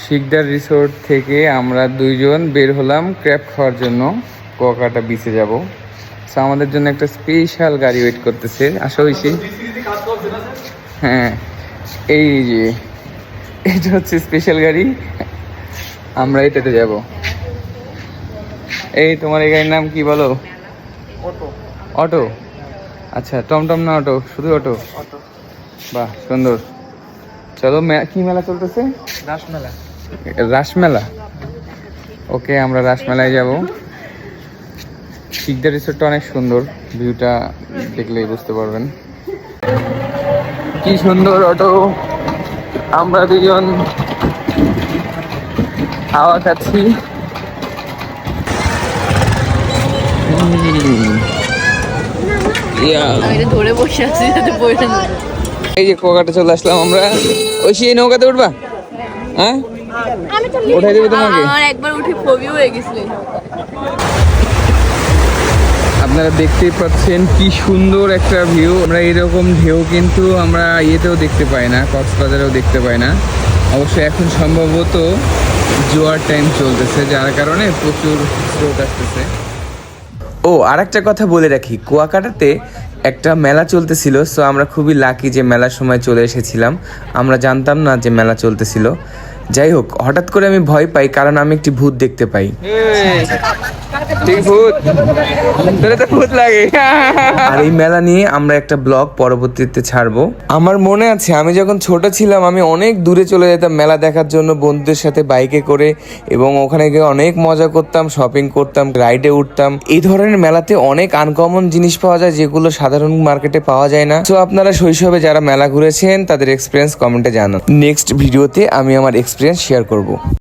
Sikdar resort থেকে আমরা দুইজন বের হলাম ক্র্যাব খাওয়ার জন্য। কুয়াকাটা বিচে যাব। সো আমাদের জন্য একটা স্পেশাল গাড়ি ওয়েট করতেছে। আসা হয়েছি। হ্যাঁ, এই যে এটা হচ্ছে স্পেশাল গাড়ি, আমরা এটাতে যাব। এই তোমার এই গাড়ির নাম কি বলো? অটো। অটো? আচ্ছা, টমটম না অটো? শুধু অটো? অটো। বাহ, সুন্দর। চলো, কি মেলা চলতেছে? রাসমেলা। রাসমেলা? ওকে, আমরা রাসমেলায় যাব। শিকদার রিসোর্টটা অনেক সুন্দর, ভিউটা দেখলেই বুঝতে পারবেন। কি সুন্দর অটো, আমরা দুজন হাওয়া খাচ্ছি। ধরে বসে আছি যাতে পড়ে না। এই যে কুয়াকাটা চলে আসলাম আমরা। ওই সেই নৌকাতে উঠবা? হ্যাঁ, উঠাই দেবে তোমাকে? আমার একবার উঠে ফোবিয়া হয়ে গেছিল। আপনারা দেখতেই পাচ্ছেন কি সুন্দর একটা ভিউ। আমরা এরকম ঢেউ কিন্তু আমরা ইয়েতেও দেখতে পাই না, কক্সবাজারেও দেখতে পাই না। অবশ্য এখন সম্ভবত জোয়ার টাইম চলতেছে, যার কারণে প্রচুর স্রোত আসতেছে। ও, আর একটা কথা বলে রাখি, কুয়াকাটাতে একটা মেলা চলতেছিল। সো আমরা খুবই লাকি যে মেলার সময় চলে এসেছিলাম। আমরা জানতাম না যে মেলা চলতেছিল। যাই হোক, হঠাৎ করে আমি ভয় পাই কারণ আমি একটি ভূত দেখতে পাই। ভূত লাগে। আর এই মেলা নিয়ে আমরা একটা ব্লগ পরবর্তীতে ছাড়বো। আমার মনে আছে আমি যখন ছোট ছিলাম আমি অনেক দূরে চলে যেতাম মেলা দেখার জন্য বন্ধুদের সাথে বাইকে করে, এবং ওখানে গিয়ে অনেক মজা করতাম, শপিং করতাম, রাইডে উঠতাম। এই ধরনের মেলাতে অনেক আনকমন জিনিস পাওয়া যায় যেগুলো সাধারণ মার্কেটে পাওয়া যায় না। তো আপনারা শৈশবে যারা মেলা ঘুরেছেন তাদের এক্সপিরিয়েন্স কমেন্টে জানান। নেক্সট ভিডিওতে আমি আমার এক্সপিরিয়েন্স শেয়ার করব।